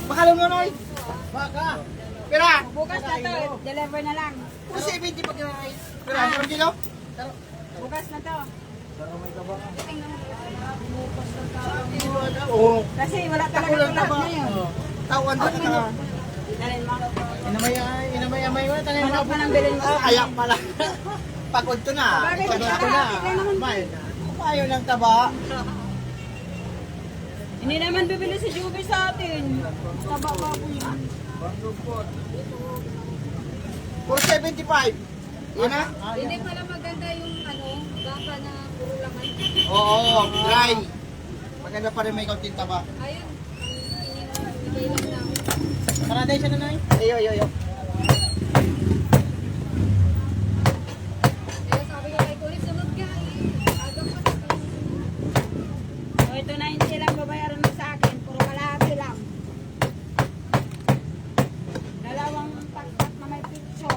Bakal mo Noy? Baka. Pira. Bukas na to, deliver na lang. 270 pag Noy. Pira, 1 kilo? Bukas na to. Oo. Kasi wala talaga tulad ngayon. Tawan doon na. Dalhin mo. Inamay mo. Manok pa nang bilhin mo. Ayak pala. Pagod to na. Bakit? Pagod to na. Tignan naman. Bayad na. Ayaw ng taba. Hindi naman bibili si Juby sa atin. Taba ba po yan? 475. Yan na? Hindi pala maganda yung baka na puro laman. Oo, dry. Maganda pa rin may kaunting taba. Ayun, bigay lang namin. Paraday siya na Noy. Ayo. Eh, sabi ko kay Kulit, sunod ka. Agam pa sa O, ito 90 lang babayaran mo sa akin. Puro kalahati lang. Dalawang pakpak na may pitso.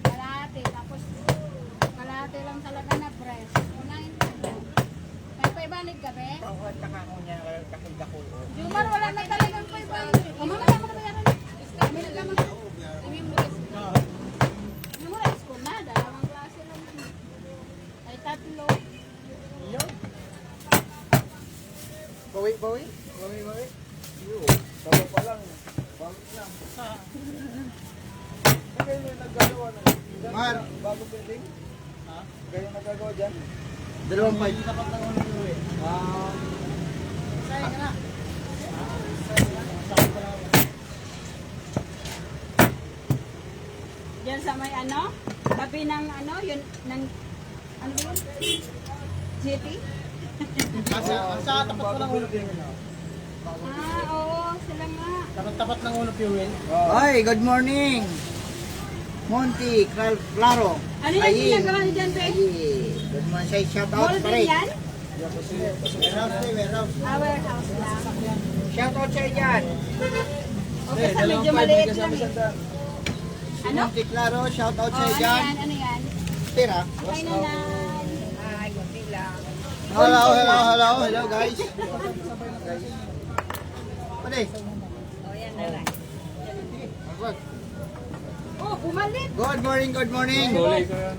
Kalahati. Tapos, kalahati lang talaga na breast. O, 90 lang. May paibanig ka, be? Jumar, wala na talagang paibanig. O, mamaya mo na bayaran. Bilag naman. Memorize ko na. Dalawang klase lang. Ay, tatlo. Bawi. Tama pa lang. Bakit na? Kaya yung naggagawa na. Mar. Bago building? Ha? Kaya yung nagagawa dyan? 2.5. Sayang ka na. Diyan sa may tabi ng yun, ng, ano yun? City? Sa tapat ko ng ulo. Oo, sila nga. Tapat ng ulo fuel. Ay, good morning. Monty, Claro. Ano yung ginagawa niyo dyan, Pe? Good morning. Say shout out Mall pa din rin. yan? Warehouse. Warehouse lang. Shout out sa'yo dyan. Okay, sa medyo maliit lang eh. Ano? Monty Claro, shout out Oh, sa'yo ano dyan. yan? Ano yan? Tira. Okay na na. Ay, kunti lang. Hello guys. Pwede. Oh, yan na lang. Oh, bumalik. Good morning. Gulay ko yan.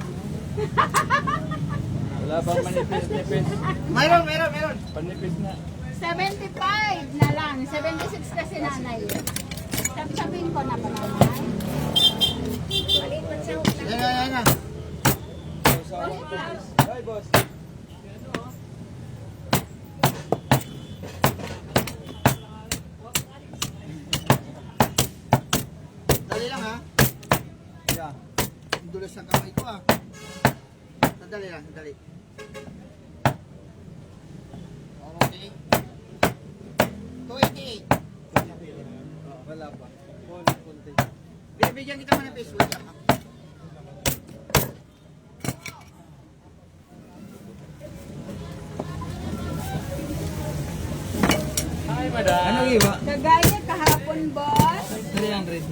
Wala bang manipis-nipis? Mayroon. Panipis na. 75 na lang. 76 kasi nanay. Sabihin ko na ba nanay? Maliit pa siya. Yan. Hi, boss. Dali lang ha. Yeah. Dulas ang kamay ko Sandali lang. Okay. 288. Wala pa. Kunti. Bibigyan kita mo ng Facebook ha. Hi, madam. Ano iba? Kagaya kahapon, boss. 300.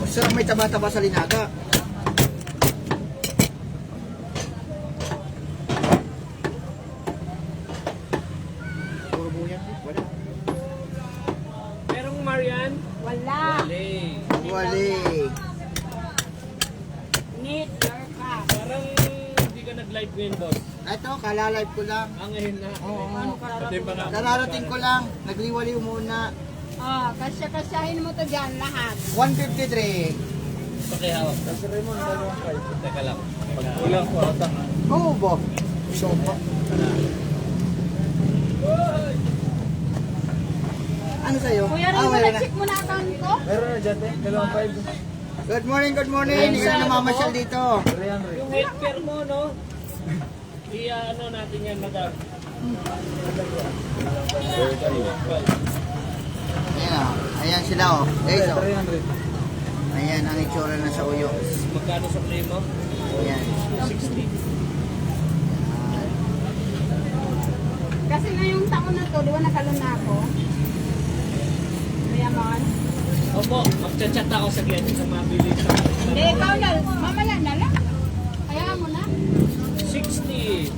Sarap may taba-taba sa linaga. Puro buyan. Wala. Merong Marian? Wala. Wali. Need your cup. Parang hindi ka nag-live ngayon, boss. Ito, kalalive ko lang. Ngayon na. Oo. Pati ba nga? Kararating ko lang. Nagliwaliw muna. Oh, kasya-kasyahin mo to dyan lahat. 153. Pakihawak. Kasi Raymond, dalawang kayo. Teka lang. Pag kulang ko, atang. Oo ba? Sopa. Ano sa'yo? Kuya rin mo meron na. na-check mo na account ko? Meron na dyan, dalawang 5. Good morning. Hindi ka na namamasyal dito. 300. Yung healthcare mo, no? Ano natin yan, madam. Ayan sila Guys 300. Ayan ang itsura na sa uyo. Magkano sa claim mo? Ayan. 60. Kasi ngayong taon na to, di ba nakalun na ako? Mayaman. Opo, magchat-chat ako sa client sa mabili sa Hindi, ikaw na. Mamaya na lang. Kaya mo na. 60.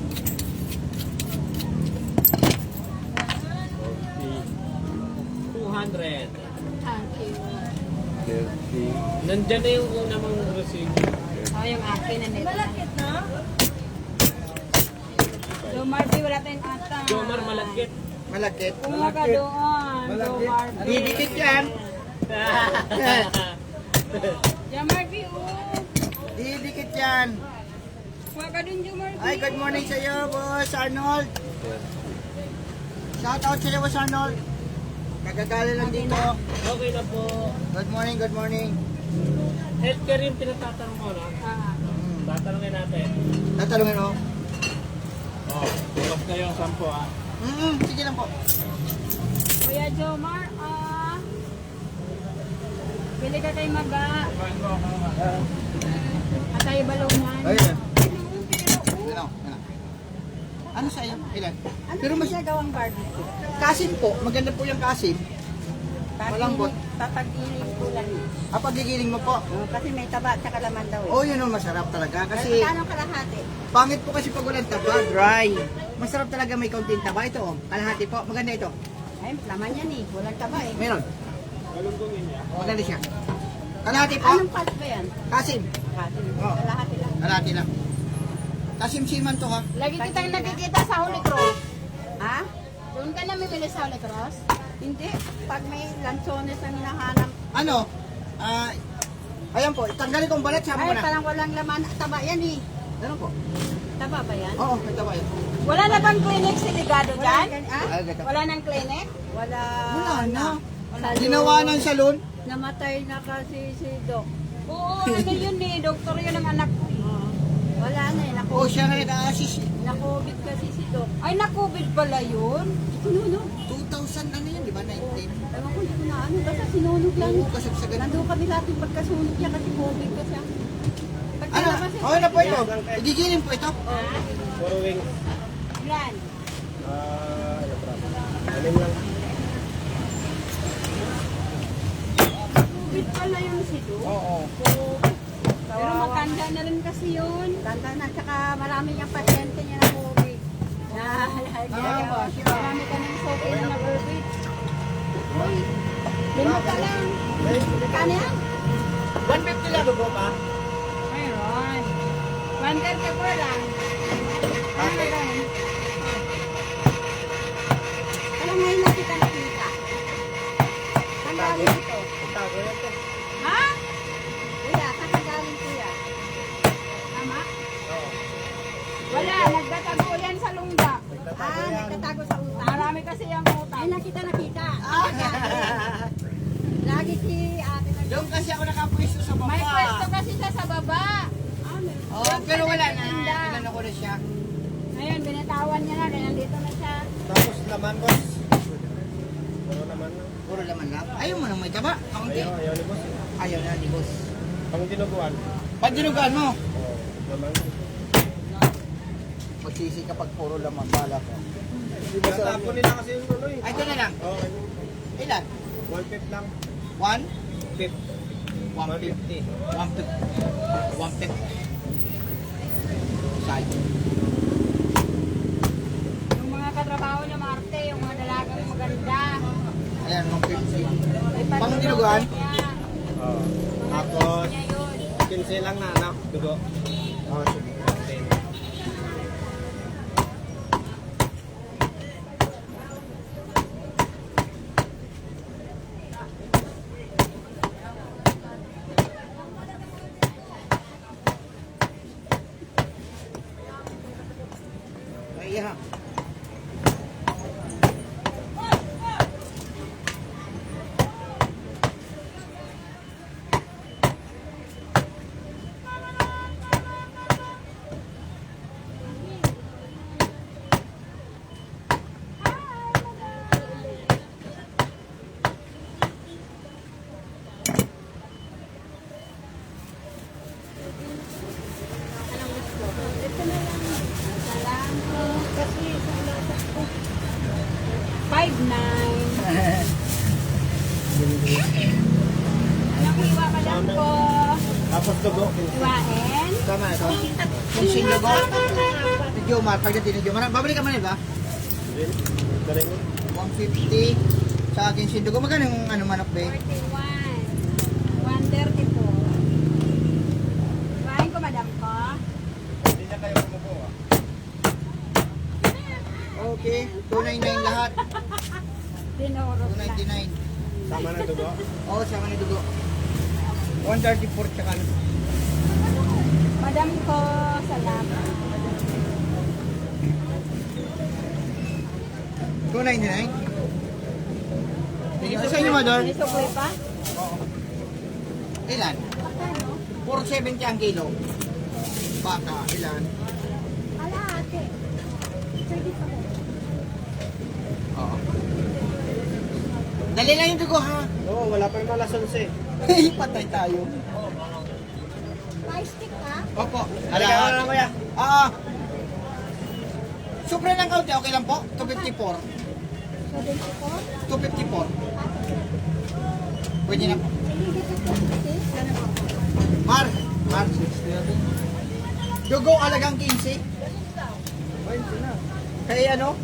Nandyan na yung una mong receipt. Oh, yung akin na nito. Malakit, no? So, Marby, wala tayong ata. Jomar malagkit. Malakit. Kuha ka doon. So, Marby. Didikit yan. Yeah, Marby, oh. Didikit yan. Kuha ka doon, Jo Marby. Ay, good morning sa iyo, Boss Arnold. Shout out sa iyo, Boss Arnold. Kagagali lang dito. Okay na po. Good morning, good morning. Healthcare yung pinatatanong ko, no? Ah. Tatanungin natin. Tatalungin mo. Oh, bukas na yung 10 ah. Sige lang po. Kuya Jomar, bili ka kay Maga. At tayo balongan. Ayun. Ano? Ano sa iyo? Ilan? Pero mas gawang barbecue? kasim po. Maganda po yung kasim. Malambot. Papagiling ko lang. Pagigiling mo po. Kasi may taba at saka laman daw. Oh, yun ang masarap talaga. Kasi Anong kalahati? pangit po kasi pag walang taba. Dry. Masarap talaga may kaunting taba. Ito oh. Kalahati po. Maganda ito. Ay, laman yan eh. Walang taba eh. Meron. Galunggongin niya. Maganda siya. Kalahati po. Anong part ba yan? Kasim. Kalahati. Oh. Kalahati lang. Kalahati lang. Kasim-siman to ha. Lagi kitang nakikita sa Holy Cross. Ha? Doon ka na bibili sa Holy Cross? Hindi. Pag may lansones na hinahanap. Ano? Ayan po. Tanggalin kong balat. Sama ko Ay, na. parang walang laman. Taba yan eh. Ano po? Taba ba yan? Oo, may taba yan. Wala na bang clinic si Ligado dyan? Ay, gata. Wala nang clinic? Wala. Wala na. Wala. Ginawa ng salon. Namatay na kasi si Doc. Oo, ano yun eh. Doktor yun ang anak ko eh. Wala na eh. Oh, siya nga nag-a-assist. Na-COVID kasi si Doc. Ay, na-COVID pala yun? Sinunog. 2000 ano yan, di ba? 19. Ewan ko, hindi ko na ano. Basta sinunog lang. Oo, kasagsagan. Nandun kami lahat yung pagkasunog niya kasi COVID ka siya. Ano? Pagkalabas Okay na po ito. Igigiling po ito. Puro wings. Yan. Anim lang. COVID pala yun si Doc. Oo. Pero matanda na rin kasi yun. Tanda na, tsaka marami niyang pasyente niya na COVID. Marami ka ng soke na na-COVID. Uy, lima ka lang. Kano yan? 150 lang. Dugo pa. Mayroon. 134 lang. Ano lang? Alam ngayon na kita nakita. Saan galing ito? Tago na to. Ha? Kuya, saan ka galing kuya? Tama? Wala, nagtatago yan sa lungga. Nagtatago sa utang. Marami kasi yung utang. Ay, nakita. Lagi si ate na. Doon kasi ako nakapwesto sa baba. May pwesto kasi siya sa baba. Oh, pero wala na. Tinda. Inano ko na siya. Ngayon, binitawan niya na, kaya nandito na siya. Tapos laman, boss. Puro laman lang. Puro laman lang. Ayaw mo nang may taba. Kaunti. Ayaw ni boss. Ayaw na ni boss. Pang dinuguan. Pag dinugaan mo, Oh, laman. magsisi ka pag puro laman. Bala ko. Tatapon nila kasi yung ano eh. Ay, ito na lang. Okay. Ilan? 150 lang. 1? 50. 150. 150. Side. Yung mga katrabaho niya, Marte, yung mga dalagang maganda. Ayan, 150. May Pang dinuguan? niya. Oh. Tapos, Niya yun. 15 lang na anak. Dugo. Oh, sige. 10. Iya. Anong gusto? Ito na lang. Salam ko. Kasi sa ulasap ko. 5'9". Anong iwa ka lang ko? Tapos dugo. Iwain? Tama na ito. Kung singlogo. Ni Jomar. Pagdating ni Jomar. Babalik ka man ba? Galing mo. 150. Sa akin sindugo. Magkano yung ano manok ba? 41. 134. okay. 299 lahat. Tinurot lang. 299. Tama na dugo. Oo, sama ni dugo. 134 tsaka ano. Madam ko, salamat. 299. Sa inyo, Mador? May sukoy pa? Ilan? 470 ang kilo. Baka, ilan? Ala, ate. Sige pa. Oo. Dali lang yung dugo, ha? Oo, wala pa naman alas 11. Patay tayo. Plastic ka? Opo. Halika ka na kuya. Supre ng kaunti, okay lang po? 254. 74? 254. Pwede na po. Mar. Dugo alagang 15. 20 na. Kaya ano?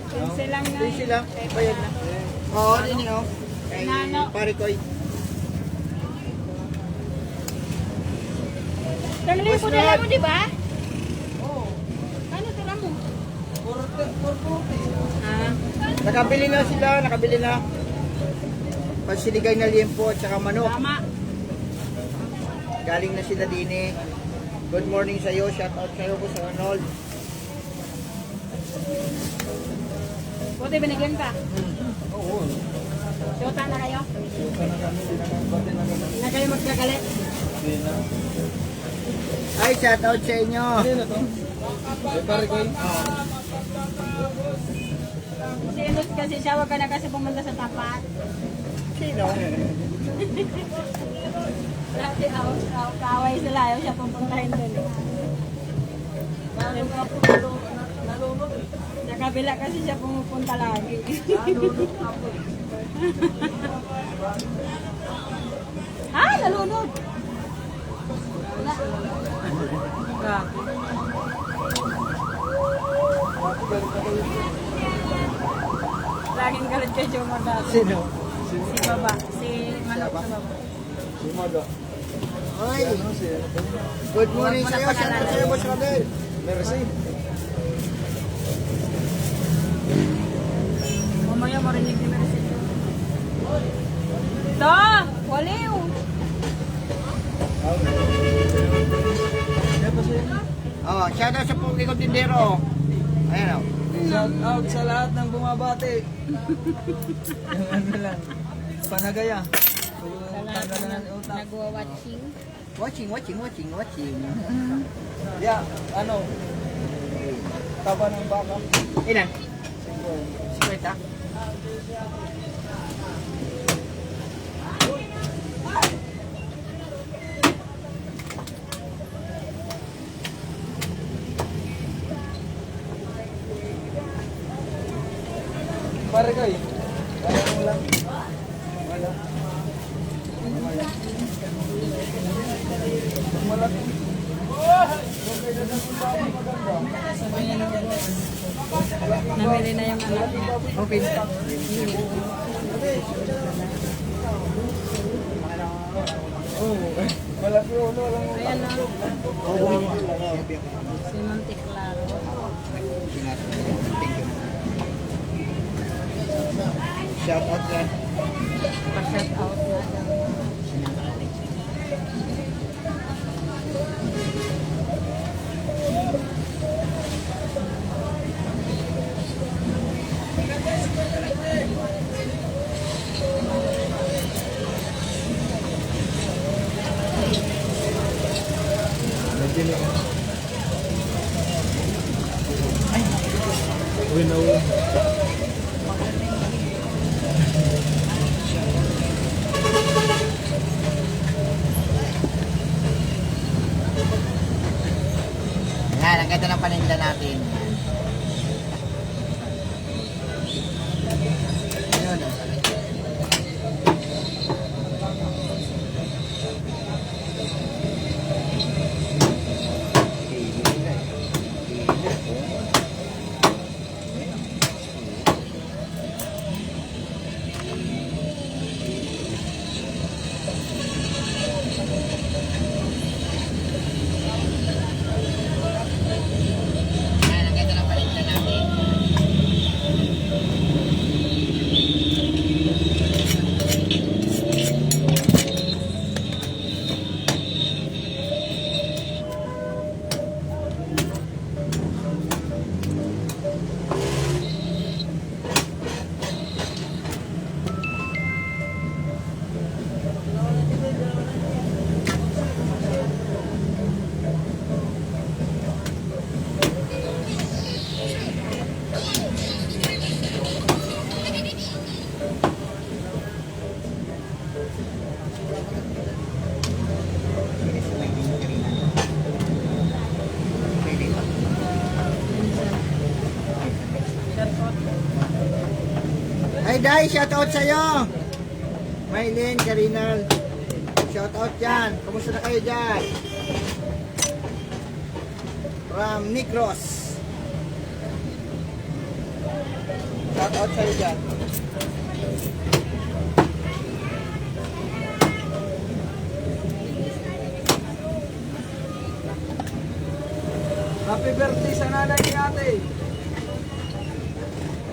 15 lang na. 15 lang. Bayad na. Oo, din yun. Kay Nano. pare ko. Kanili po nila mo, di ba? Oo. Ano tira mo? Ah. Nakabili na sila, nakabili na. Pansiligay na liempo at saka manok. Tama. Galing na sila din eh. Good morning sa iyo. Shout out sa iyo po sa Arnold. Buti binigyan ka. Oo. Shota na kayo? Suka na kami, dinagambate na kami. Na kayo magkagalit? Hindi na. Ay, shout out sa inyo. Hindi na to. Eh, pare ko yun. Sinot kasi siya, wag ka na kasi pumunta sa tapat. Sino? Dati kaway sila, ayaw siya pupuntahin dun. Sa kabila kasi siya pumupunta lagi. Ah, nalunod! Wala. Laging galit kay Jomar dati. Sino? Si Baba. Si Manok sa Baba. Sumaga. Ay, Ano siya? good morning sa iyo. Shout out sa iyo, Boss Rodel. Merci. Mamaya marinig ni Mercedes. Da! Waliw! Kaya pa siya. Oh, shout out sa Pugi Kontindero. Ayan o. Shout out sa lahat ng bumabati. Yung ano lang. Panagaya. Tanggalan ng utak. Nagwa-watching. Watching. Yeah, ano? Taba ng baka. Ilan? Siguro. 50? Pare ko eh. Kaya mo lang. Wala. Malaki. Namili na yung anak niya. Open. Oo. Malaki ulo lang. Ayan na. Oh, Si Monte Claro. Shout out yan. Pa-shout out na daw. Uy, na uwi. Yan, ang ganda ng paninda natin. Yun. Hey Day, shout out sa'yo. Maylin, Karinal. Shout out dyan. Kumusta na kayo dyan? From Negros. Shout out sa'yo dyan. Happy birthday sa nanay ni ate.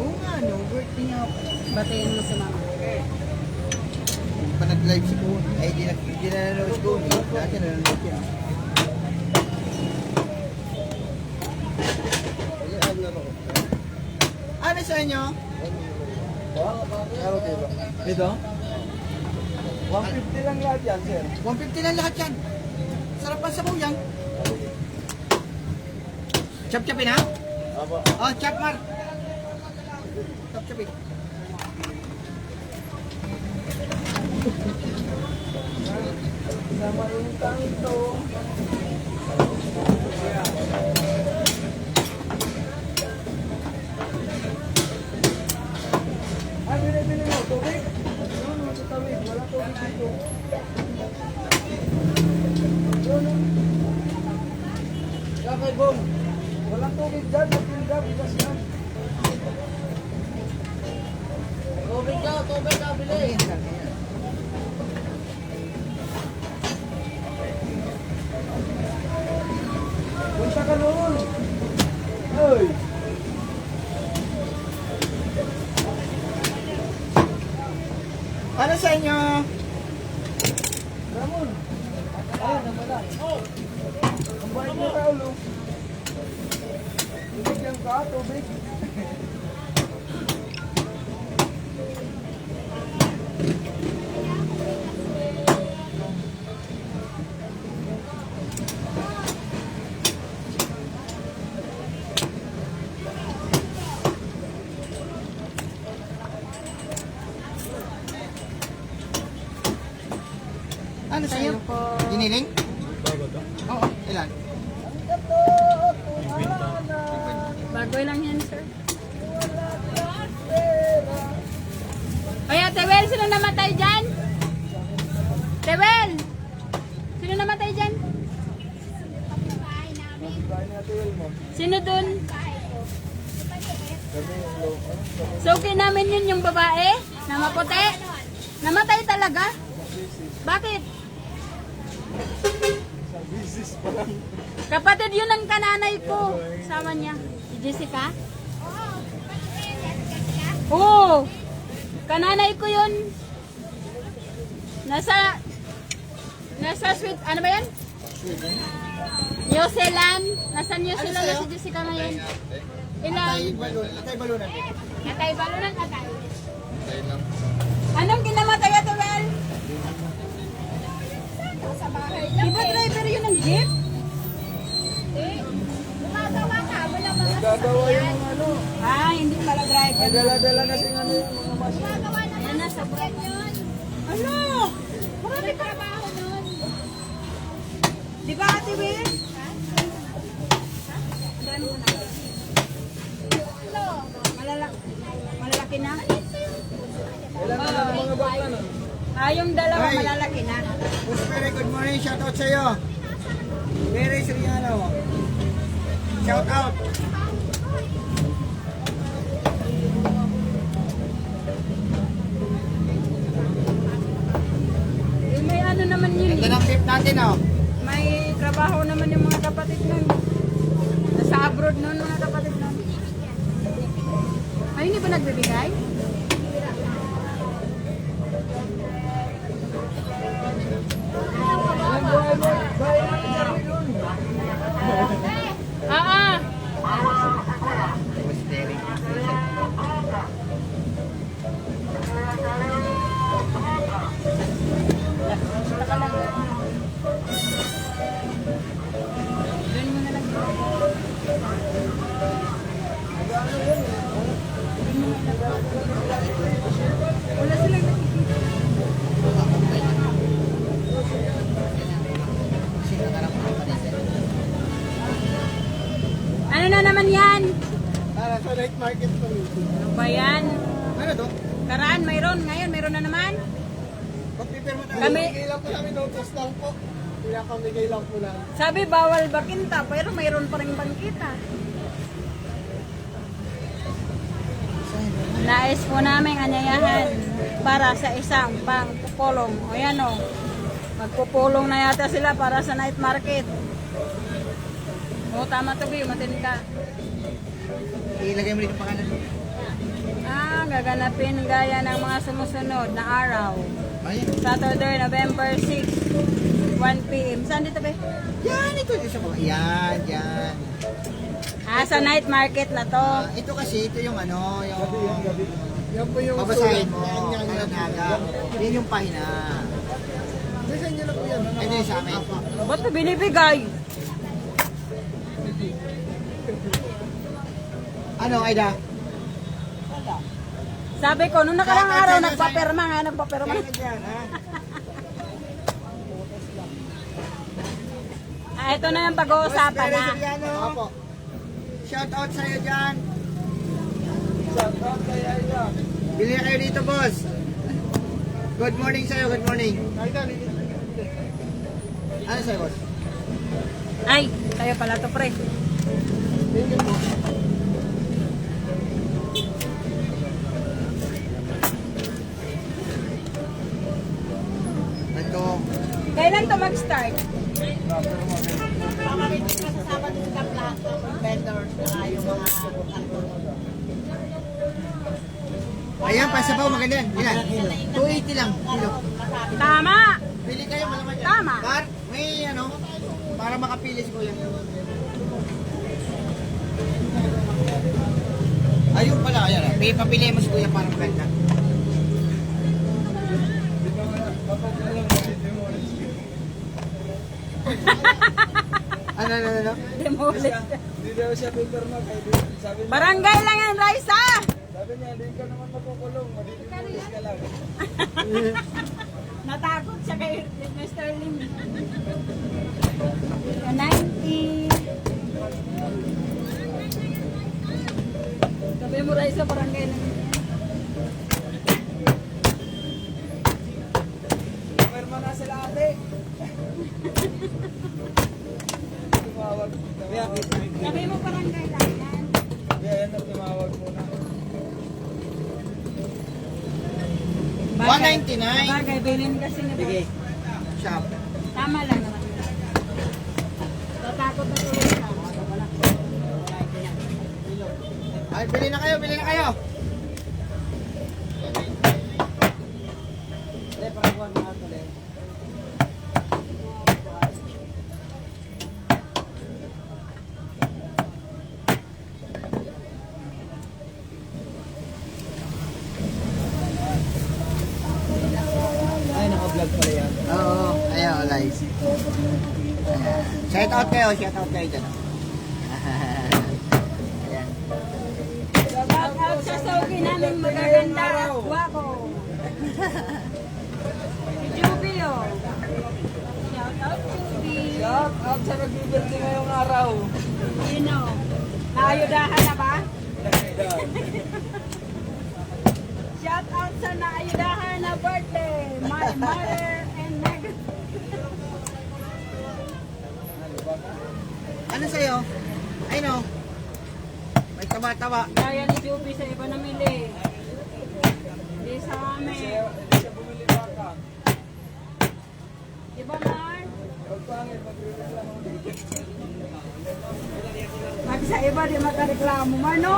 Oo nga, no. Birthday niya ako. Batiin mo si mama. Pa nag-live si Kuhn. Ay, di na nanonood si Kuhn. Dati nanonood siya. Ano sa inyo? Ito? 150 lang lahat yan, sir. 150 lang lahat yan. Sarap ang sabaw yan. Chop-chopin ha? Oh, chop Mar. Chop-chopin. Sama yung tanto. Ah, bili mo. Tubig? No, sa tawid. Wala tubig dito. No. Kaya Bong, walang tubig dyan. Magpilga, bigas yan. Tubig ka, bili. Punta ka noon. Ay. Ano sa inyo? Ramon. Ayun, nawala. Ang bait mo ka, ulo. Bibigyan ka, tubig. Ano sa inyo? Giniling? Oo. Ilan? Bago lang yan, sir. Kaya, Tewel, sino namatay dyan? Tewel! Sino namatay dyan? Kain natin yun mo. Sino dun? Kami yung low. So, okay namin yun yung babae na maputi. Namatay talaga? Bakit? Sa business pa lang. Kapatid yun ang kananay ko. Sama niya. Si Jessica? Oo. Kananay ko yun. Nasa sweet, ano ba yan? New Zealand. Nasa New Zealand na si Jessica ngayon. Ilang? Atay balunan. Atay balunan, atay. Anong kinamatay ito, Well? Sa bahay lang. Di ba driver yun ng jeep? Gumagawa ka. Wala mga Gagawa yung mga ano. Ah, hindi pala driver. May dala-dala kasi ano yung mga machine. Gumagawa na. Yan na, sa break yun. Ano? Marami trabaho nun. Di ba, Ate Will? Malalaki na? Ilan na lang mga bakla nun? Ah, yung dalawa Ay. malalaki na. Very good morning. Shout out sa'yo. Very Soriano. Shout out. Eh, may ano naman yun Ito eh. ng tip natin, oh. May trabaho naman yung mga kapatid nun. Nasa abroad nun, mga kapatid nun. Ay, hindi ba nagbibigay? Ilan buhay mo? Bahay natin sa Rilon. Ah, Doon mo na lang. Wala silang nakikita. Ano na naman yan? Para sa night market po. Ano ba yan? Ano to? Karaan, mayroon. Ngayon, mayroon na naman. Pagpipirma tayo. Kami, Bigay lang po namin notice lang po. Pinakamigay lang po lang. sabi bawal bakinta, pero mayroon pa rin bangkita. Nais po namin anyayahan para sa isang pangpupulong. O yan o. Magpupulong na yata sila para sa night market. O tama to, Bill. Matinig ka. Ilagay mo dito pangalan. Gaganapin gaya ng mga sumusunod na araw. Ayan. Saturday, November 6, 1 p.m. Saan dito, Be? Yan, ito. Isa po. Yan, yan. Sa night market na to. Ito kasi, ito yung ano, yung... Yan po yung Babasahin mo. Yan, yan, yan. Naga. Yan yung pahina. Design nyo lang po yan. Ito yung sa amin. Ba't ito binibigay? Ano, Aida? Sabi ko, nung nakarang araw, nagpapirma nga, nagpapirma. Kaya ka dyan, ha? Ito na yung pag-uusapan na. Opo. Shout out sa'yo dyan. Shout out kay Aida. Bili na kayo dito, boss. Good morning sa'yo, good morning. Ano sa'yo, boss? Ay, tayo pala to, pre. Ito. Kailan to mag-start? Ayan, pasabaw, maganda yan. Ilan? 280 lang, kilo. Tama! Pili kayo, malaman yan. Tama. May ano, para makapili si kuya. Ayun pala, ayan. May papili mo si kuya para maganda. Ano? Demolish. Hindi daw siya pipirma kay sabi niya, Barangay lang yan, Raisa! sabi niya, hindi ka naman makukulong, madidimolish ka lang. Natakot siya kay Mr. Lim. 90. Sabi mo, Raisa, barangay lang yan. Pirma na sila ate. Tumawag. Sabi mo, barangay lang yan. Yan ang tumawag muna. 199. Bagay, bilhin kasi ni Sige. Shop. Tama lang naman. Tatakot na tuloy ka. Ay, bili na kayo, bili na kayo. Ay, naka-vlog pala yan. Oo, ayaw, live. Shout out kayo dyan. Ayan. Shout out sa sogi namin magaganda. Guwapo. Jubilo. Shout out, Jubi. Shout out sa nag-birthday ngayong araw. Sino? Naayudahan na ba? Shout out sa naayudahan na birthday. My mother and Megan. Ano sa'yo? Ay no. May taba-taba. Kaya ni Jubi sa iba namili. Hindi sa amin. Siya bumili baka. Iba Mar? Pagpangit, magre-reklamo ulit. Pag sa iba di makareklamo Mar, no?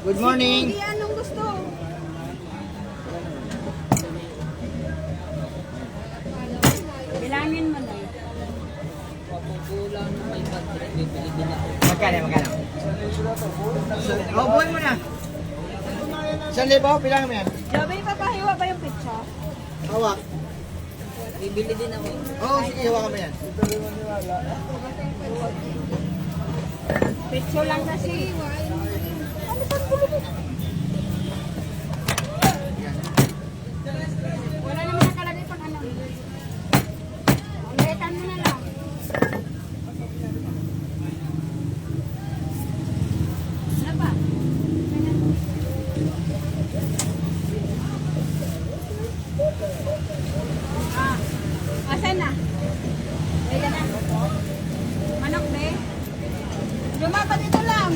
Good morning. Hindi anong gusto. Bilangin mo na. Magkano? Oh, buhay mo na. 1,000, bilang mo yan. Joby, papahiwa ba yung pizza? Hawak. Bibili din ako. Oo, sige, hawakan mo yan. Ito rin maniwala. Picture lang kasi. Ano ba gulo mo? Wala naman nakalagay pag ano. Ulitan mo na lang. Ano ba? Ah, asan na? Ayan na. Manok, be? Lumapa dito lang.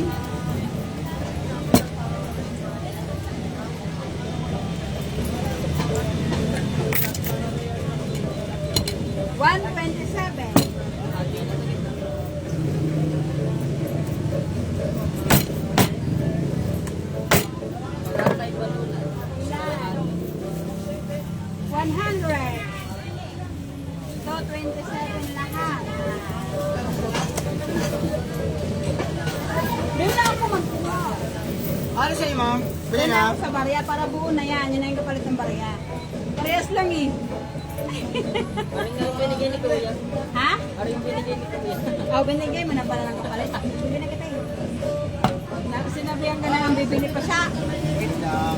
$127. Ilan? 100. So, 27 lahat. Doon na ako magkuha. Ano sa'yo, ma'am? Bili Doon na. ako sa barya para buo na yan. Yun na yung kapalit ng barya. Parehas lang eh. Binigay ni Kuya. Ha? Ano yung binigay ni Kuya? Oh, binigay mo na pala ng kapalit. Bibili na kita eh. Sinabihan ka na lang bibili pa siya. Wait lang.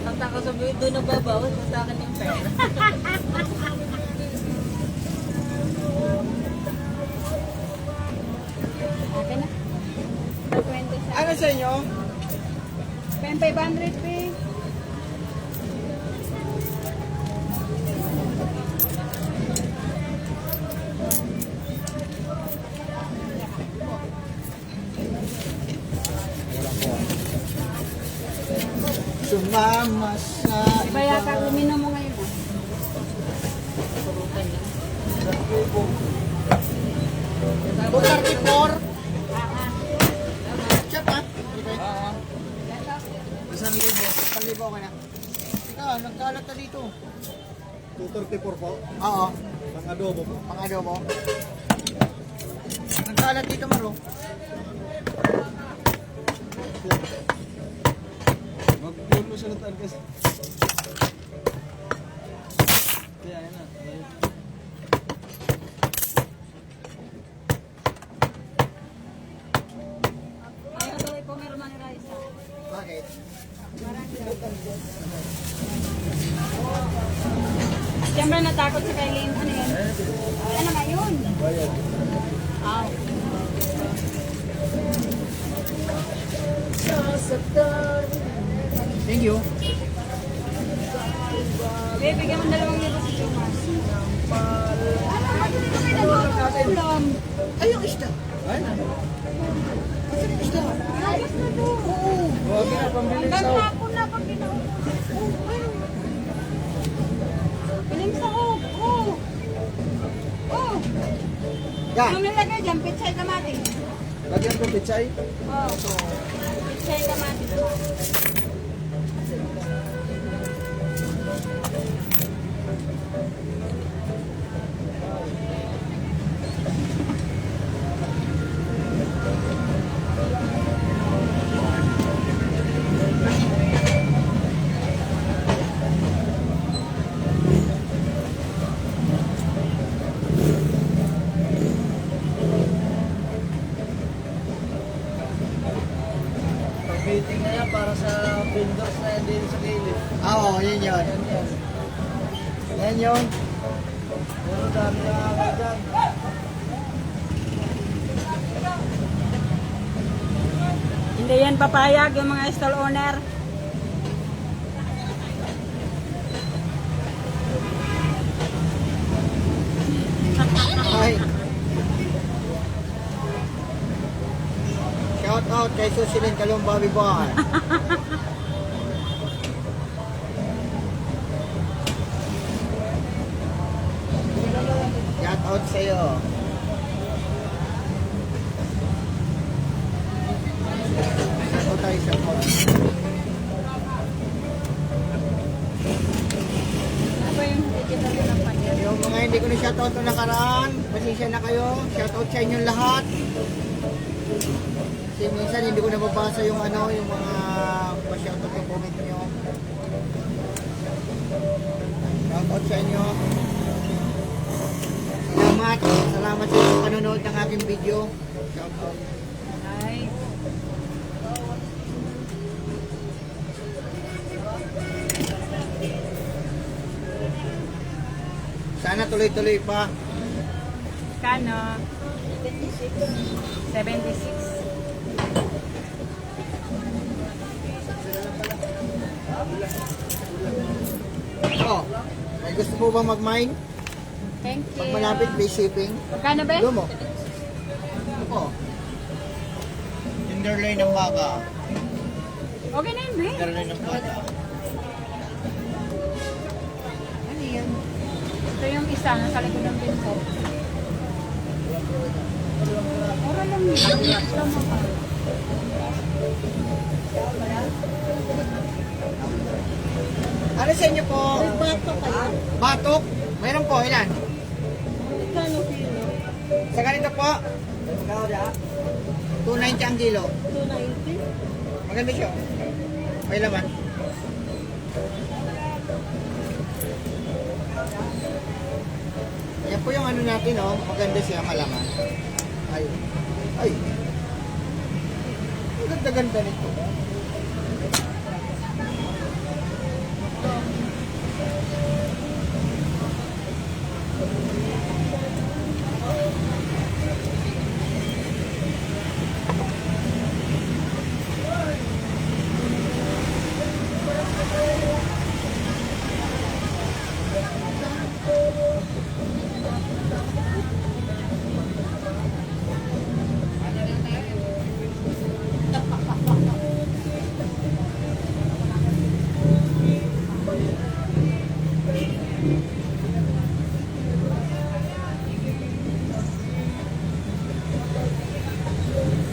Ang tako sabihin doon na babawas sa akin yung pera. Okay na. 27. Ano sa inyo? 500 pe. Sumama sa... Iba yata uminom mo ngayon ah. $234. Ah, Check ha? ah. 1,000 ka na. Ika, nagkalat na dito. 234 po. Oo, Ang adobo po. pang adobo. Nagkalat dito, Maro. Magpulo siya ng targas. Kaya, yan na. Ayaw daw ipumirma ni Raisa. Bakit? Siyempre natakot si Kailin. Ano yun? Ano nga yun? Ah. Thank you. Babe, bigyan mo 2,000 si Jomas. Ano? Hindi ko may nag-ulam. Ay, yung isda. Ay, ano? Asan yung isda? Ayos na to. Huwag na, pambili Hanggang sa hapon na pag ginaubos. Piling sa hook. Oh. Oh. Yan. Ano nilagay dyan? Pitsay kamatis. Lagyan ko pichay. Oh. Pitsay kamatis. Pag-meeting na yan para sa vendors na yan din sa gilid. Oo, yun yun. Yan yan. Yan yun. Puro dami na agad dyan. Hindi yan papayag yung mga stall owner. Ay. Shout out kay Susilin Kalumba Bibar. Shout out sa'yo. Shout out tayo sa phone. Ano yung digital ng pangyayari? Yung mga hindi ko na shoutout na nakaraan, pasensya na kayo. Shoutout sa inyong lahat. Kasi minsan hindi ko nababasa yung ano, yung mga pa-shoutout yung comment nyo. Shoutout sa inyo. Salamat. Salamat. salamat sa inyong panonood ng aking video. Shout out. Nice. Sana tuloy-tuloy pa. Kano? 76. Oh, may gusto po bang mag-mine? Thank you. Pag malapit, free shipping. Magkano ba? Lumo. Ito po. Tenderloin ng baka. Okay na yun, be. Tenderloin ng baka. Ano yun? Ito yung isa, nasa likod ng pinto. Mura lang yun. Tama ka. Ano sa inyo po? Batok kayo. Batok? Mayroon po, ilan? Sa ganito po? 290 ang kilo. 290? Maganda siya. May laman. Yan po yung ano natin, oh. Maganda siya, malaman. Ay. Ay. Ang ganda-ganda nito.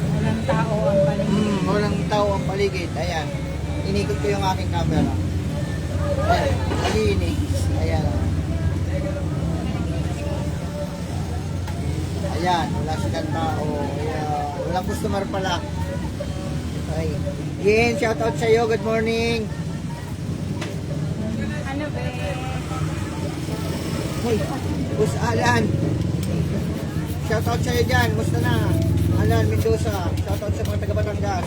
Walang tao ang paligid. Walang tao ang paligid. Ayan. Inikot ko yung aking camera. Ayan. Malinis. Ayan. Ayan. Wala silang tao. Ayan. Walang customer pala. Ay. Yen, shout out sa'yo. Good morning. Ano ba? Hoy, Bus Alan. Shout out sa'yo dyan. Musta na? Alan Mendoza. Shout out sa mga taga Batangas.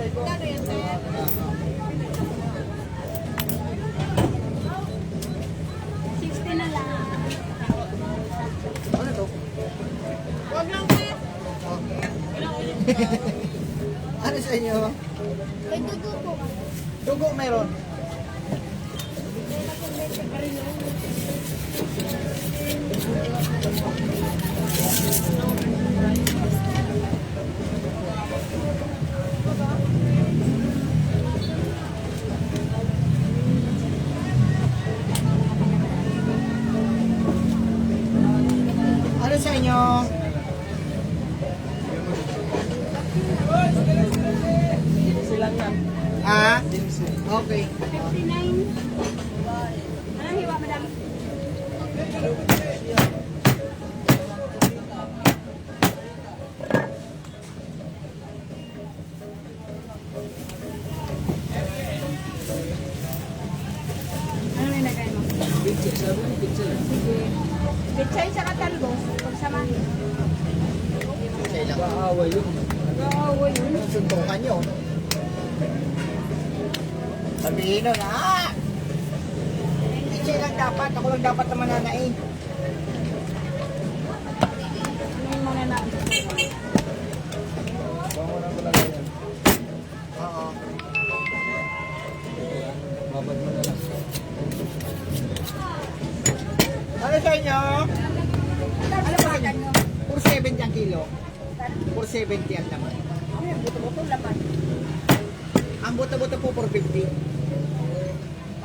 Kano yan, sir? $60 na lang. Ano to? Huwag lang, sir. Oh. Ano sa inyo? May dugo po. Dugo meron. Ano sa inyo? Silang yan. Ah? Okay. 59. Anong hiwa, madam? Ano nilagay mo? Picture, sabi mo picture. Sige. Pitsay sa katalbos. Pagsamahin. Okay lang. Kaaway yun. Oo, yun. Suntukan nyo. Sabihin nun, ah! Hindi lang dapat. Ako lang dapat na mananain. Ano yung mga na? Bangunan ko lang yan. Oo. Babad mo na lang. Ano sa inyo? Ano ba ganyo? 470 ang kilo. 470 ang laman. Ano yung buto-buto laman? Ang buta-buta po 450.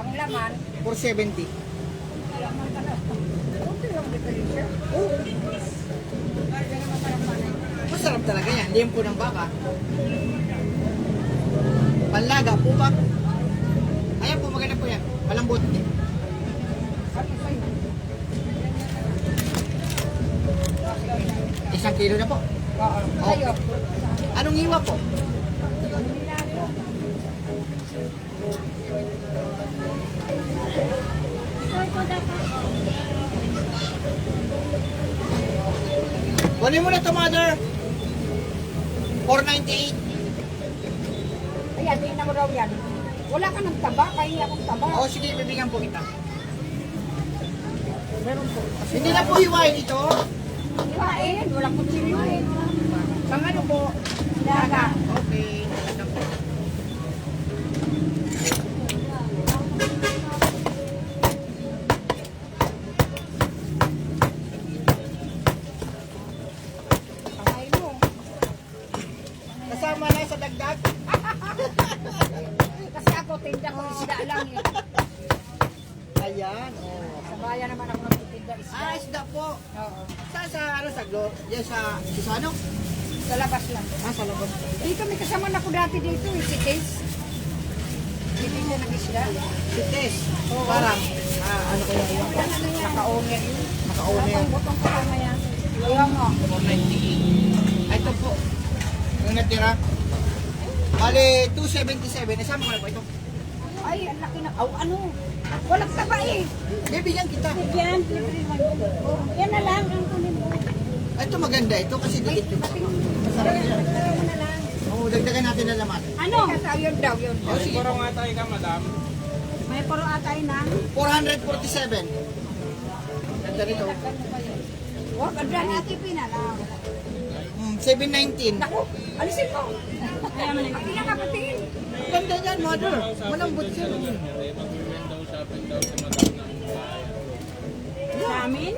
Ang laman, 470. laman ka na. Okay lang diferensya. Oo. Kaya naman parang panay. Masarap talaga yan. Liempo ng baka. Panlaga po ba? Ayan po, maganda po yan. Malambot. Ano sa'yo? 1 kilo na po. Oo. Sa'yo. Anong iwa po? Sa'yo ko dapat. Kunin mo na ito, mother. 498. Ayan, tingnan mo raw yan. Wala ka ng taba, kaya akong taba. Oo, sige, bibigyan po kita. Meron po. Hindi na po hiwain ito. Iwain, walang kutsilyo eh. Pang ano po? Daga. Okay. Ito po. Kamay mo. Kasama na sa dagdag. Kasi ako, tinda ko isda lang eh. Ayan. Oh. Sa bayan naman ako nagtitinda isda. Ah, isda po. Oo. Saan sa ano sa glo? Yan sa ano? Sa labas lang. Ah, sa labas. Dito may kasama na ko dati dito eh, si Tess. Titinda ng isda. Si Tess. Parang ano kaya yun? Naka-owner yun. Naka-owner. Ang butong ko mamaya. Iwan mo. 498. Ito po. Yung natira. Bale, 277. Nasama ko na po ito. Ay, ang laki na. Aw, ano? Walang taba eh. Bibigyan kita. Yan, libre man yun. Yan na lang ang kunin mo. Ito maganda. Ito kasi Ay, dito. pating. Dagdagan mo na lang. Oo, dagdagan natin na laman. Ano? Yun daw, yun. Oh, sige. Parang nga tayo ka, madam. May puro atay ng. 447. Ganda nito. Huwag, andyan natin pinala. 719. Naku, alisin mo. Kaya man ang pinakapatingin. Ganda niyan, mother. Malambot siya. Mag-window shopping daw si madam ng bayan. Sa amin?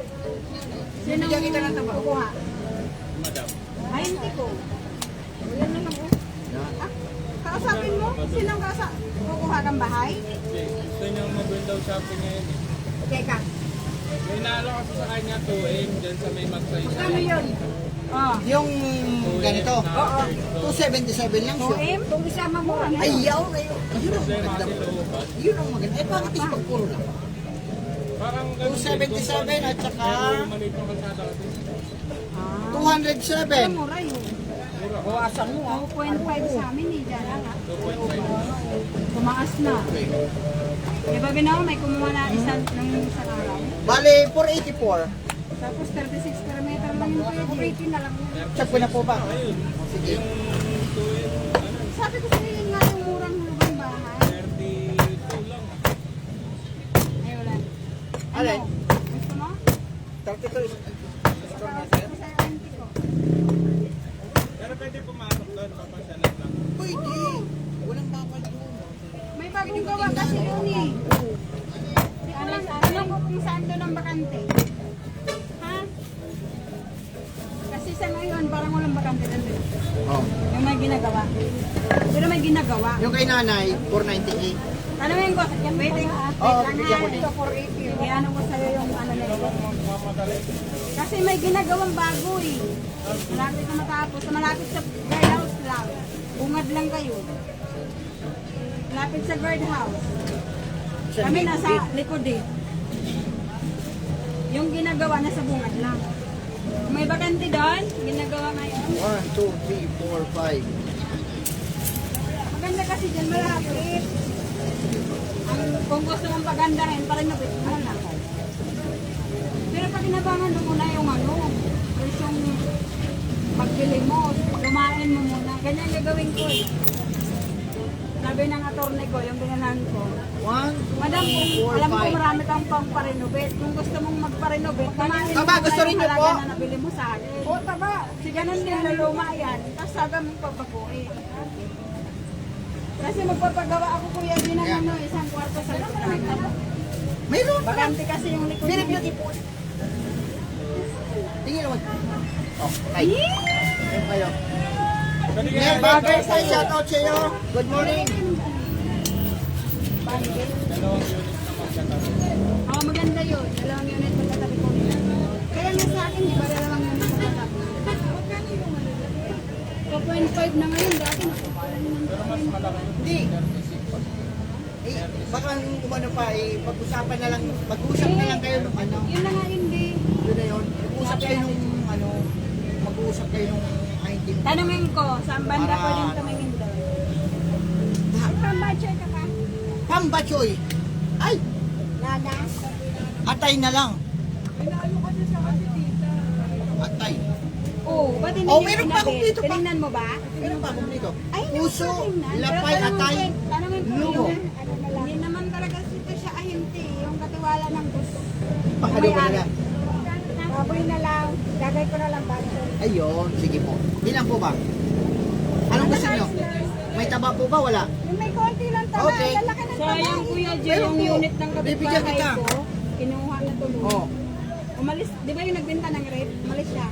Bibigyan kita ng taba. Kukuha. Madam. Ay, hindi ko. Yan na lang. Ah, kausapin mo? Sinong kukuha kang bahay? Gusto niyang mag-window shopping ngayon eh. Teka, May nalo kasi sa kanya 2M dyan sa may magsaysay. ano yun? Oh. Yung ganito. Oo. 277 lang siya. Tuim? Kung isama mo. Ano? Ay, yaw na yun. Yun ang Kasi maganda. masilubat. Yun ang maganda. Eh, bakit is pag puro lang? Parang ganun 277 at saka Pero maliit yung kalsada kasi. Ah. 207. Mura yun. Bawasan mo. 2.5 sa amin eh. Diyan lang ah. 2.5. Tumaas na. Okay. Di ba ginawa may kumuha na isang araw? Bale, 484. Tapos 36 per meter lang yung kuya. 80 na lang yun. Check ko na po ba? Ayun. Sige. Yung 2M, Sabi ko sa inyo nga yung murang hulugang bahay. 32 lang. Ay wala. Alin? Gusto mo? 32. Sabi ko sa auntie ko. Pero pwede pumasok doon, papasyalan lang. Pwede. Walang bawal doon. May bagong gawa kasi yun eh. Alam ko kung saan doon ang bakante. Ha? Kasi sa ngayon parang walang bakante doon. Oh. Yung may ginagawa. Pero may ginagawa. Yung kay nanay, 498. Tanungin ko, waiting. Oo, bigyan ko din. Ito 480. Kaya ano ko sa'yo yung ano na ito. Kasi may ginagawang bago eh. Malapit na matapos. Malapit sa guardhouse lang. Bungad lang kayo. Malapit sa guardhouse. Kami nasa likod eh. Yung ginagawa nasa bungad lang. Kung may bakante doon, ginagawa ngayon. 1, 2, 3, 4, 5. Maganda kasi dyan malapit. Kung gusto mong pagandahin, parang nabit mo lang. Pero pag inabangan mo muna yung ano, yung pagbili mo, kumain mo muna. Ganyan gagawin ko eh. Sabi ng attorney ko, yung binanahan ko, 1, Madam, 2, kung 3, alam ko 4, 5. marami kang pang parenovate. Kung gusto mong magparenovate, kumain Taba, gusto rin niyo po? na nabili mo sa akin. O, taba. Si ganun din, luluma yan. Tapos saga mong pagbabuin. Kasi magpapagawa ako kuya din ng ano, isang kwarto sa likod. Mayroon pa. Bakante kasi yung likod. Very niya. beautiful. Tingin naman. Oh, hi. Ayan kayo. Nel Bagay sa shout out sa iyo. Good morning. Dalawang unit na magkatabi. Oo, maganda yun. Dalawang unit magkatabi ko nila. Kaya nga sa akin, di ba dalawang unit magkatabi? 2.5 na ngayon, dati nakukulan naman. Pero mas malaki yung Hindi. 36. Eh, baka umano pa, eh, pag-usapan na lang, mag-usap na lang kayo ng ano. Yun na nga hindi. Yun na yun. Mag-usap kayo nung ano, mag-usap kayo nung ID. Tanungin ko, saan banda Para- pwedeng tumingin doon? Ay, pambache ka ka? Pambachoy. Ay, Nada? atay na lang. Atay. natin Oh, yung meron pa akong pinabit. dito pa. Tinignan mo ba? Meron pa akong dito. Ay, hindi Puso, ko tingnan. Pero lapay, atay, tanungin ko lumo. yung, hindi naman talaga ito siya ahente, yung katiwala ng gusto. Pakalo ko na lang. Baboy na lang, gagay ko na lang baso. Ayun, sige po. Ilan po ba? Anong gusto nyo? May taba po ba? Wala? Yung may konti lang tama, Okay. lalaki ng taba. Sayang Kuya Jay, Meron yung po. unit ng Bibigyan kapitbahay kita. ko, kinuha na tuloy. Oh. Umalis, di ba yung nagbenta ng rape? Umalis siya.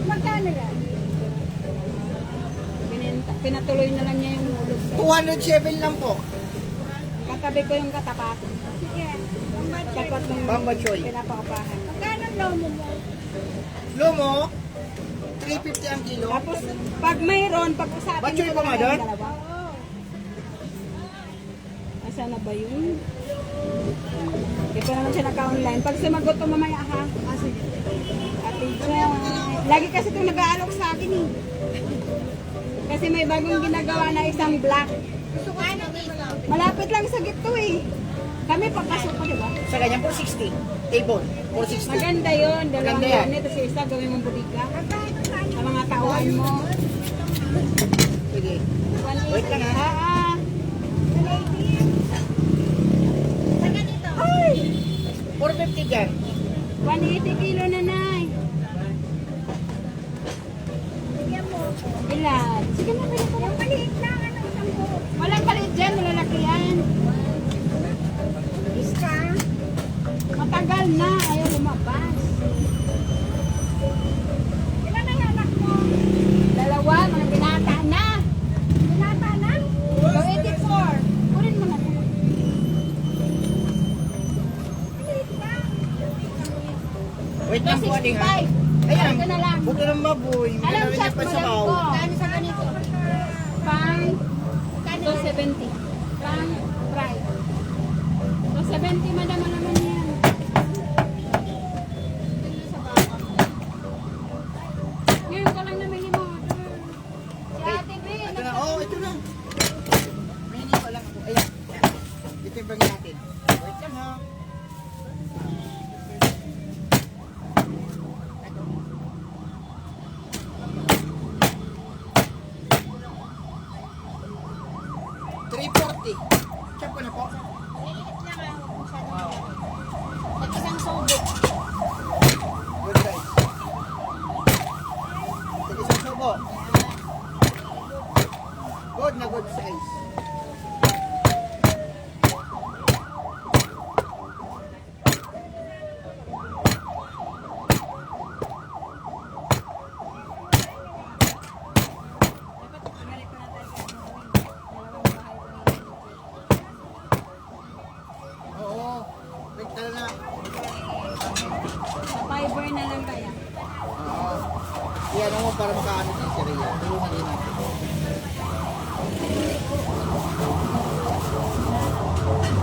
Magkano yan? Pinatuloy na lang niya yung hulog. 207 lang po. Katabi ko yung katapat. Sige. Tapat ng Bamba Choy. pinapaupahan. Magkano ang lomo mo? Lumo, 350 ang kilo. Tapos, pag mayroon, pag-usapin Batchoy nyo pa nga lang doon? yung dalawa. Asa na ba yun? Hindi ko naman siya naka-online. Pag sumagot ko mamaya ha. Ah, sige. Ate Joy. Lagi kasi itong nag-aalok sa akin eh. Kasi may bagong ginagawa na isang black. Malapit lang sa gito eh. Kami papasok ko, di ba? Sa ganyan, 460. Table, 460. Maganda yun. Dalawang Maganda yan. ganit. Tapos isa gawin mong budiga. Sa mga tauhan mo. Sige. Wait lang ha. Ah, ah. Ay! 450 dyan. 180 kilo na, Nay. Ilan? Sige na, pwede ko. Yung maliit lang, ano, isang buo. Walang maliit dyan, malalaki yan. Isa. Matagal na, ayaw lumabas. Ilan ang anak mo? Dalawa, mga binata na. Binata na? So, 84. Kunin mo na. Maliit lang. Wait lang po, aling ha. 65. Ayan, Ito na lang. huwag ka ng maboy. Hindi Alam na rin siya, yan pa sa madam baw. ko. Kano sa ganito? Pang 270. Pang fry. 270, madam, naman yan. Ngayon ka lang namili mo. Si Ate B, Ito na, oh, ito na. May hindi ko lang ako. Ayan. Ito yung bangin natin. Wait lang ha. $340. Check ko na po. at isang sobo. Good guys. Sige, isang subo. Good na good size. Oo. Wait ka na. Fiber na lang kaya. Oo. Iyan mo para makaano din si Rhea. Tulungan din natin.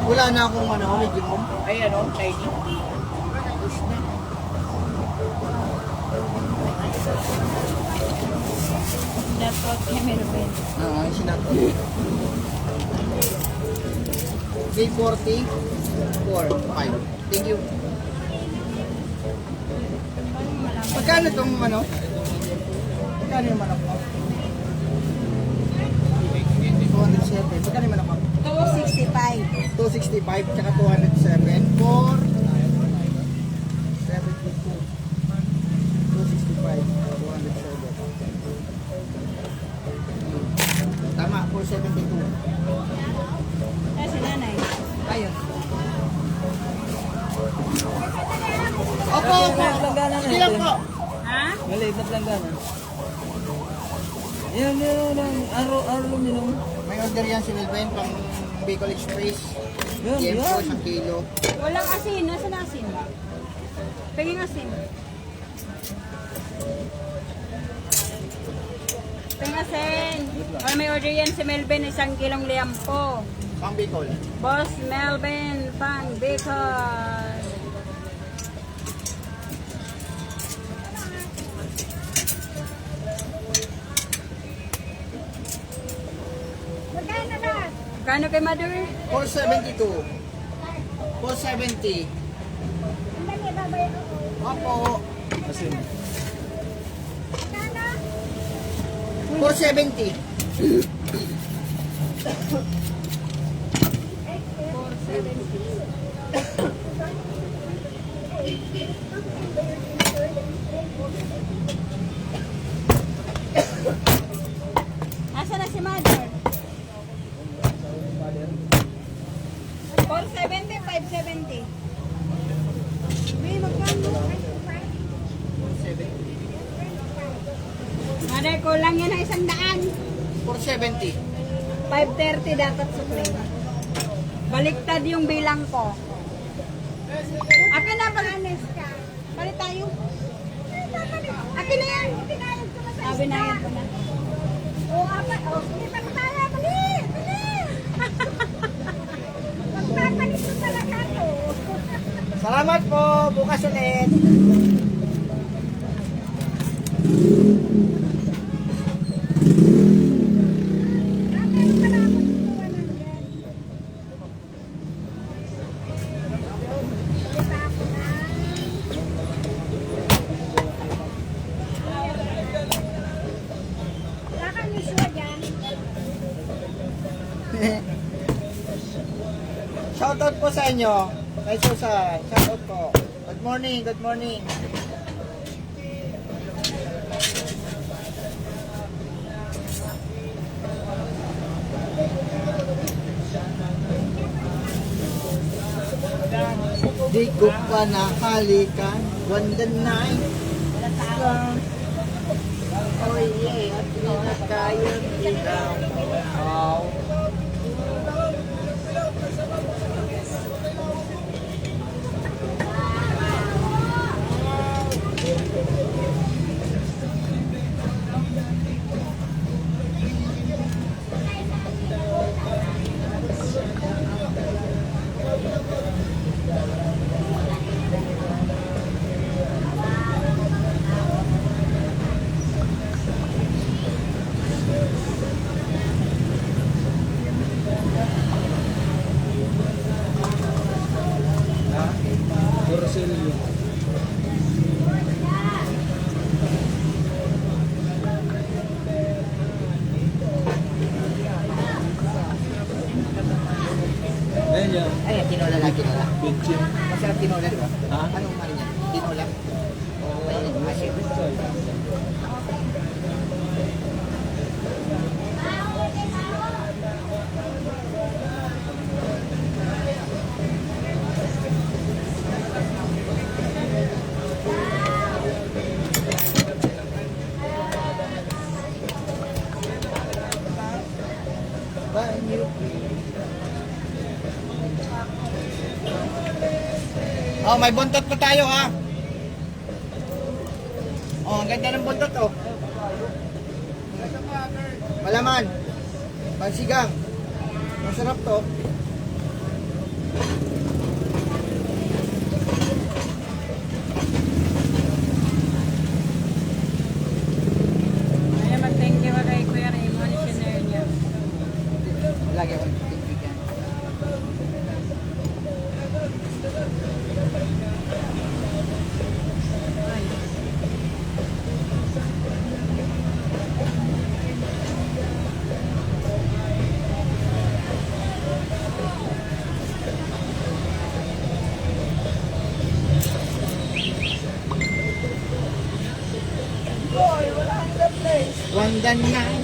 Wala na akong ano, medium. Ay ano, tiny. Push na. That's what Cameron. Oo, sinato. 340, 4, 5. Thank you. Magkano itong ano? Magkano yung manok mo? 207. Magkano yung manok mo? 265. 265 tsaka 207 for 72. 265, 207. Tama, 472. Eh, si nanay. Ayun. Opo, opo. Sige lang po. Ha? Maliit na planggana. Yan. Araw minum. May order yan si Wilben pang Bicol Express. Yan, Yan po, yan. 1 kilo. Walang asin. Nasaan na asin? Penging asin. Penging asin. O, may order yan si Melvin, 1 kilong liampo. Pang Bicol. Boss Melvin, pang Bicol. Kano kay Mother? 472. 470. Opo. Asin. 470. Asa na si Mother? 470, 570. May magkano? Mother, kulang yan na 100. 470. 530 dapat sukli. Baliktad yung bilang ko. Akin na pag-anes ka. Balik tayo. Akin na yan. Sabi na yan ko na. Oo, apat. O, hindi pa tayo. Bali! Bali! Magpapalit ko talaga to. Salamat po. Bukas ulit. Shoutout po sa inyo. Kay Susan. Shoutout po. Good morning. Good morning. Di ko pa nakalikan. One the night. Oh yeah. At di na kayang ikaw. Wow. Ayan yan. Ay, tinola lang, tinola. Masarap tinola, di ba? Ha? Anong ano niya? Tinola? Oo, ayun, masip. Oh, may buntot pa tayo ha. Oh, ang ganda ng buntot oh. Malaman. Pansigang. Masarap to. Ay, mag-thank you kay Kuya Raymond, sinare niya. Lagi ako nagtitigan. One the night.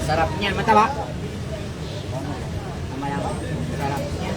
Sarap niya, mataba. Tama lang. Sarap niya.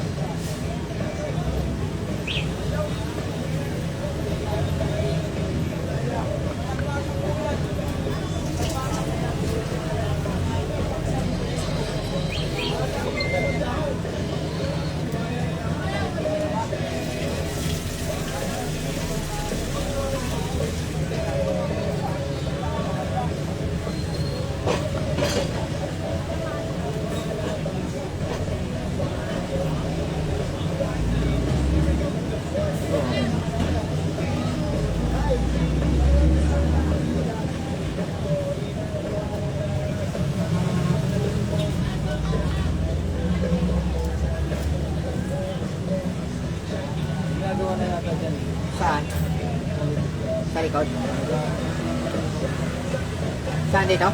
Saan dito?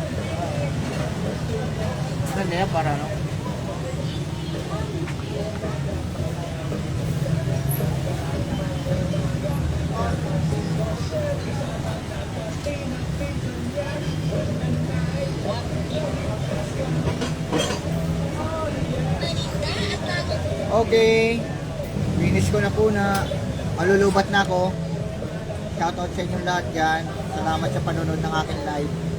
Saan dito para ano? Okay. Finish ko na po na. Malulubat na ako. Shoutout sa inyong lahat dyan. Salamat sa panonood ng aking live.